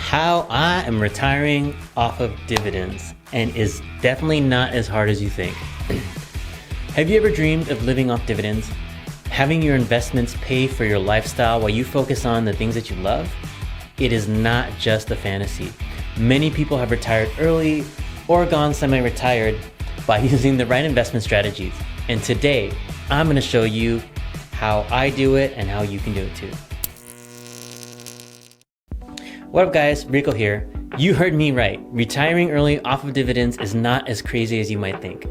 how I am retiring off of dividends, and is definitely not as hard as you think. Have you ever dreamed of living off dividends? Having your investments pay for your lifestyle while you focus on the things that you love? It is not just a fantasy. Many people have retired early or gone semi-retired by using the right investment strategies. And today, I'm going to show you how I do it and how you can do it too. What up guys, Rico here. You heard me right. Retiring early off of dividends is not as crazy as you might think.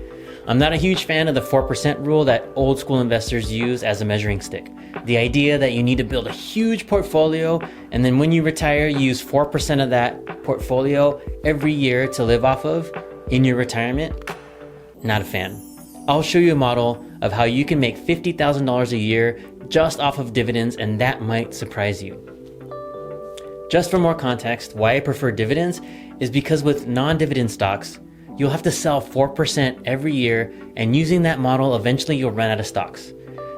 I'm not a huge fan of the 4% rule that old school investors use as a measuring stick. The idea that you need to build a huge portfolio and then when you retire, you use 4% of that portfolio every year to live off of in your retirement. Not a fan. I'll show you a model of how you can make $50,000 a year just off of dividends, and that might surprise you. Just for more context, why I prefer dividends is because with non-dividend stocks, you'll have to sell 4% every year, and using that model, eventually you'll run out of stocks.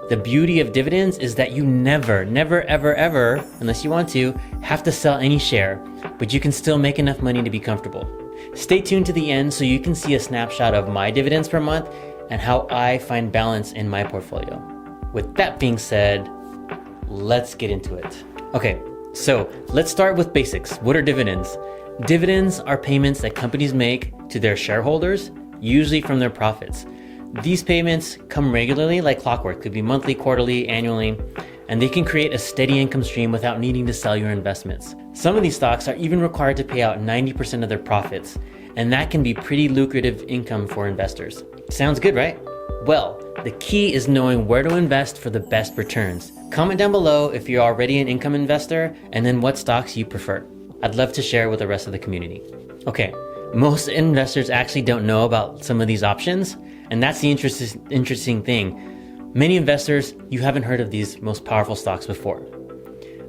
The beauty of dividends is that you never, ever, unless you want to, have to sell any share, but you can still make enough money to be comfortable. Stay tuned to the end so you can see a snapshot of my dividends per month and how I find balance in my portfolio. With that being said, let's get into it. Okay, so let's start with basics. What are dividends? Dividends are payments that companies make to their shareholders, usually from their profits. These payments come regularly like clockwork, could be monthly, quarterly, annually, and they can create a steady income stream without needing to sell your investments. Some of these stocks are even required to pay out 90% of their profits, and that can be pretty lucrative income for investors. Sounds good, right? Well, the key is knowing where to invest for the best returns. Comment down below if you're already an income investor and then what stocks you prefer. I'd love to share with the rest of the community. Okay, most investors actually don't know about some of these options, and that's the interesting thing. Many investors, you haven't heard of these most powerful stocks before.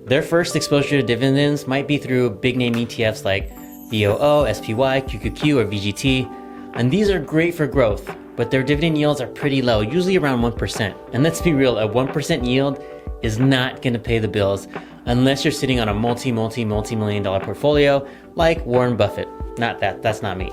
Their first exposure to dividends might be through big name ETFs like BOO, SPY, QQQ, or VGT, and these are great for growth, but their dividend yields are pretty low, usually around 1%. And let's be real, a 1% yield is not gonna pay the bills unless you're sitting on a multi-million dollar portfolio like Warren Buffett. That's not me.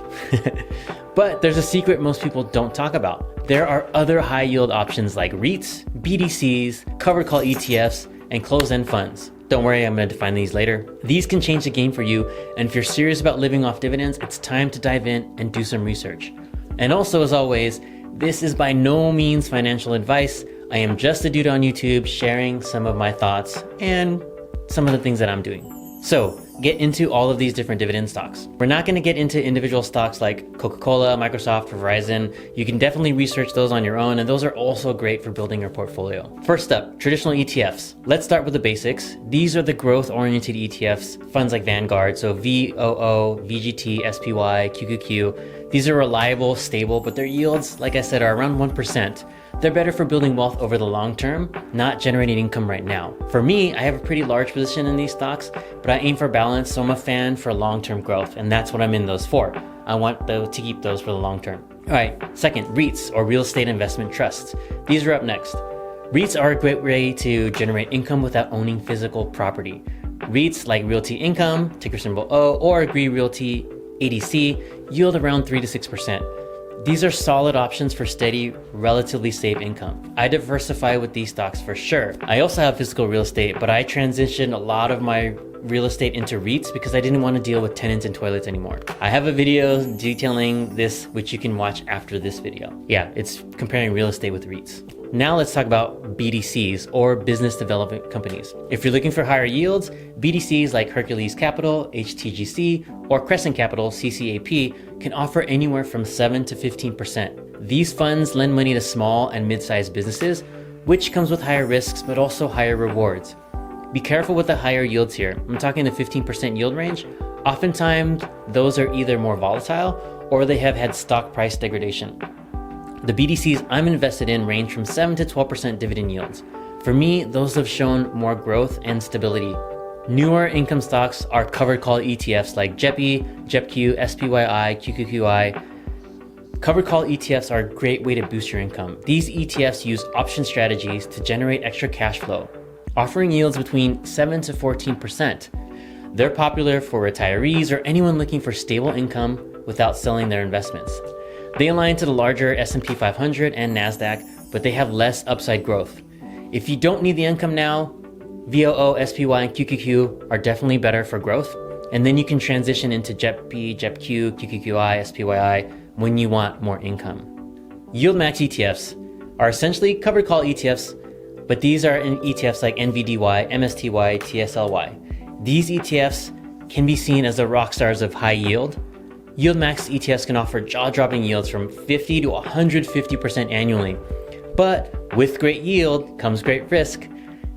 But there's a secret most people don't talk about. There are other high yield options like REITs, BDCs, covered call ETFs, and closed-end funds. Don't worry, I'm going to define these later. These can change the game for you, and if you're serious about living off dividends, it's time to dive in and do some research. And also, as always, this is by no means financial advice. I am just a dude on YouTube sharing some of my thoughts and some of the things that I'm doing. So, get into all of these different dividend stocks. We're not going to get into individual stocks like Coca-Cola, Microsoft, or Verizon. You can definitely research those on your own, and those are also great for building your portfolio. First up, traditional ETFs. Let's start with the basics. These are the growth-oriented ETFs, funds like Vanguard, so VOO, VGT, SPY, QQQ. These are reliable, stable, but their yields, like I said, are around 1%. They're better for building wealth over the long term, not generating income right now. For me, I have a pretty large position in these stocks, but I aim for balance, so I'm a fan for long-term growth, and that's what I'm in those for. I want to keep those for the long term. All right, second, REITs, or real estate investment trusts. These are up next. REITs are a great way to generate income without owning physical property. REITs like Realty Income, ticker symbol O, or Agree Realty, ADC, yield around 3 to 6%. These are solid options for steady, relatively safe income. I diversify with these stocks for sure. I also have physical real estate, but I transitioned a lot of my real estate into REITs because I didn't want to deal with tenants and toilets anymore. I have a video detailing this, which you can watch after this video. Yeah, it's comparing real estate with REITs. Now let's talk about BDCs, or business development companies. If you're looking for higher yields, BDCs like Hercules Capital, HTGC, or Crescent Capital, CCAP, can offer anywhere from 7 to 15%. These funds lend money to small and mid-sized businesses, which comes with higher risks, but also higher rewards. Be careful with the higher yields here. I'm talking the 15% yield range. Oftentimes, those are either more volatile or they have had stock price degradation. The BDCs I'm invested in range from 7 to 12% dividend yields. For me, those have shown more growth and stability. Newer income stocks are covered call ETFs like JEPI, JEPQ, SPYI, QQQI. Covered call ETFs are a great way to boost your income. These ETFs use option strategies to generate extra cash flow, offering yields between 7 to 14%. They're popular for retirees or anyone looking for stable income without selling their investments. They align to the larger S&P 500 and NASDAQ, but they have less upside growth. If you don't need the income now, VOO, SPY, and QQQ are definitely better for growth. And then you can transition into JEPP, JEPQ, QQQI, SPYI when you want more income. Yield max ETFs are essentially covered call ETFs, but these are in ETFs like NVDY, MSTY, TSLY. These ETFs can be seen as the rock stars of high yield. Yield max ETFs can offer jaw-dropping yields from 50 to 150% annually. But with great yield comes great risk.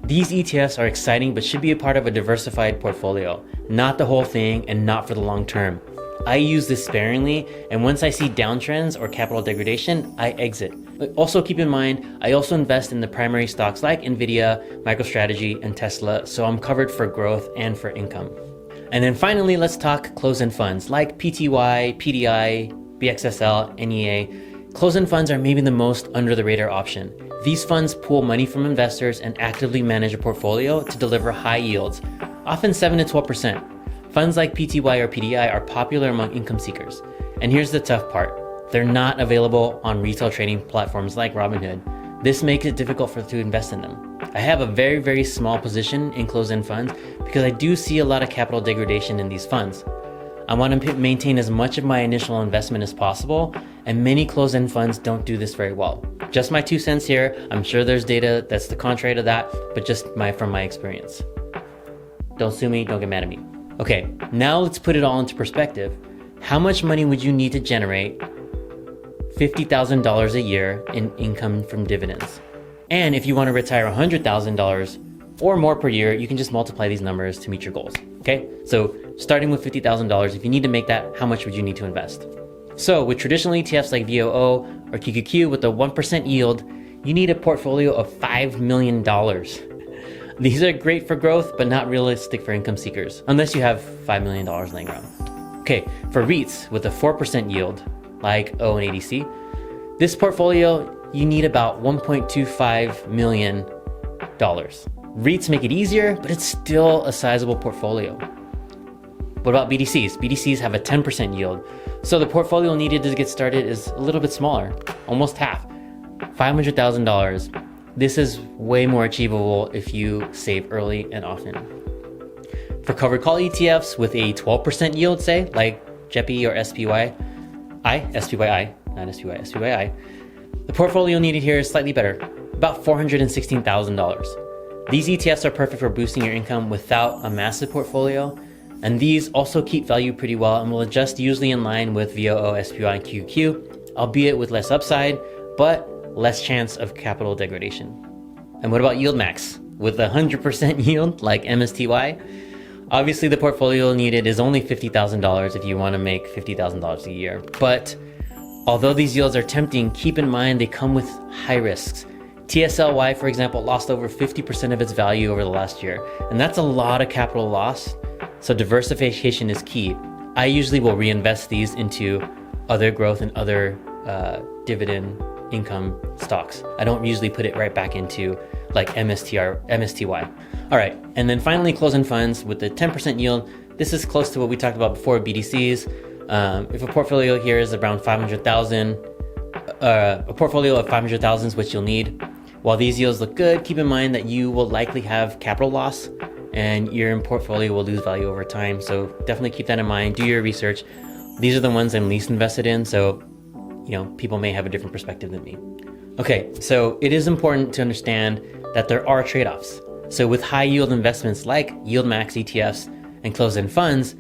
These ETFs are exciting but should be a part of a diversified portfolio, not the whole thing and not for the long term. I use this sparingly, and once I see downtrends or capital degradation, I exit. Also keep in mind, I also invest in the primary stocks like Nvidia, MicroStrategy, and Tesla, so I'm covered for growth and for income. And then finally, let's talk closed-end funds like PTY, PDI, BXSL, NEA. Closed-end funds are maybe the most under-the-radar option. These funds pool money from investors and actively manage a portfolio to deliver high yields, often 7 to 12%. Funds like PTY or PDI are popular among income seekers. And here's the tough part. They're not available on retail trading platforms like Robinhood. This makes it difficult to invest in them. I have a very, very small position in closed-end funds because I do see a lot of capital degradation in these funds. I want to maintain as much of my initial investment as possible, and many closed-end funds don't do this very well. Just my 2 cents here. I'm sure there's data that's the contrary to that, but just from my experience. Don't sue me, don't get mad at me. Okay, now let's put it all into perspective. How much money would you need to generate $50,000 a year in income from dividends? And if you want to retire $100,000 or more per year, you can just multiply these numbers to meet your goals. Okay, so starting with $50,000, if you need to make that, how much would you need to invest? So with traditional ETFs like VOO or QQQ with a 1% yield, you need a portfolio of $5 million. These are great for growth, but not realistic for income seekers, unless you have $5 million laying around. Okay, for REITs with a 4% yield, like O and ADC, this portfolio, you need about $1.25 million. REITs make it easier, but it's still a sizable portfolio. What about BDCs? BDCs have a 10% yield, so the portfolio needed to get started is a little bit smaller, almost half, $500,000. This is way more achievable if you save early and often. For covered call ETFs with a 12% yield, say, like JEPP or SPYI, the portfolio needed here is slightly better, about $416,000. These ETFs are perfect for boosting your income without a massive portfolio, and these also keep value pretty well and will adjust usually in line with VOO, SPY, and QQQ, albeit with less upside, but less chance of capital degradation. And what about yield max? With a 100% yield like MSTY, obviously the portfolio needed is only $50,000 if you want to make $50,000 a year. But although these yields are tempting, keep in mind they come with high risks. TSLY, for example, lost over 50% of its value over the last year, and that's a lot of capital loss, so diversification is key. I usually will reinvest these into other growth and other dividend income stocks. I don't usually put it right back into like MSTY. All right, and then finally closed-end funds with the 10% yield. This is close to what we talked about before, BDCs. If a portfolio here is around 500,000, a portfolio of 500,000 is what you'll need. While these yields look good, keep in mind that you will likely have capital loss and your portfolio will lose value over time. So definitely keep that in mind. Do your research. These are the ones I'm least invested in, so people may have a different perspective than me. Okay, so it is important to understand that there are trade-offs. So with high yield investments like yield max ETFs and closed-end funds,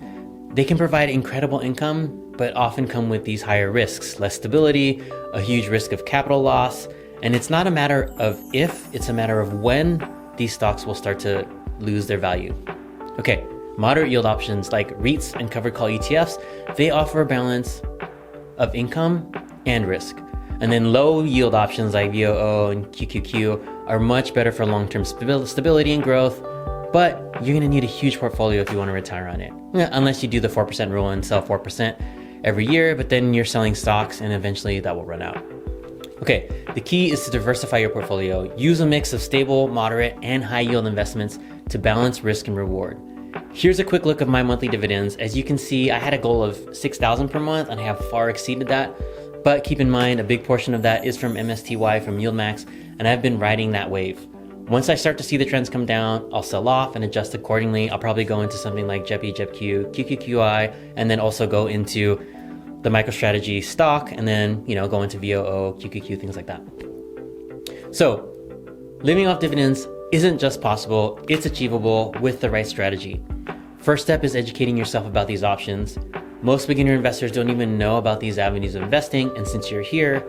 they can provide incredible income, but often come with these higher risks, less stability, a huge risk of capital loss. And it's not a matter of if, it's a matter of when these stocks will start to lose their value. Okay, moderate yield options like REITs and covered call ETFs, they offer a balance of income and risk. And then low yield options like VOO and QQQ are much better for long-term stability and growth, but you're gonna need a huge portfolio if you wanna retire on it. Unless you do the 4% rule and sell 4% every year, but then you're selling stocks and eventually that will run out. Okay, the key is to diversify your portfolio. Use a mix of stable, moderate, and high yield investments to balance risk and reward. Here's a quick look of my monthly dividends. As you can see, I had a goal of $6,000 per month and I have far exceeded that. But keep in mind, a big portion of that is from MSTY, from YieldMax, and I've been riding that wave. Once I start to see the trends come down, I'll sell off and adjust accordingly. I'll probably go into something like JEPI, JEPQ, QQQI, and then also go into the MicroStrategy stock, and then, go into VOO, QQQ, things like that. So living off dividends isn't just possible, it's achievable with the right strategy. First step is educating yourself about these options. Most beginner investors don't even know about these avenues of investing, and since you're here,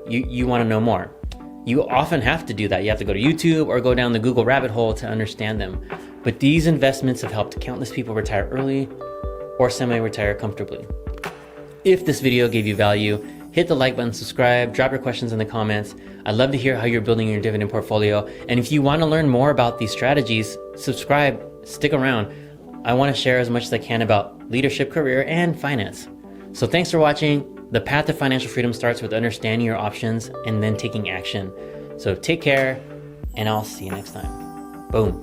you want to know more. You often have to do that. You have to go to YouTube or go down the Google rabbit hole to understand them. But these investments have helped countless people retire early or semi-retire comfortably. If this video gave you value, hit the like button, subscribe, drop your questions in the comments. I'd love to hear how you're building your dividend portfolio. And if you want to learn more about these strategies, subscribe, stick around. I want to share as much as I can about leadership, career, and finance. So thanks for watching. The path to financial freedom starts with understanding your options and then taking action. So take care, and I'll see you next time. Boom.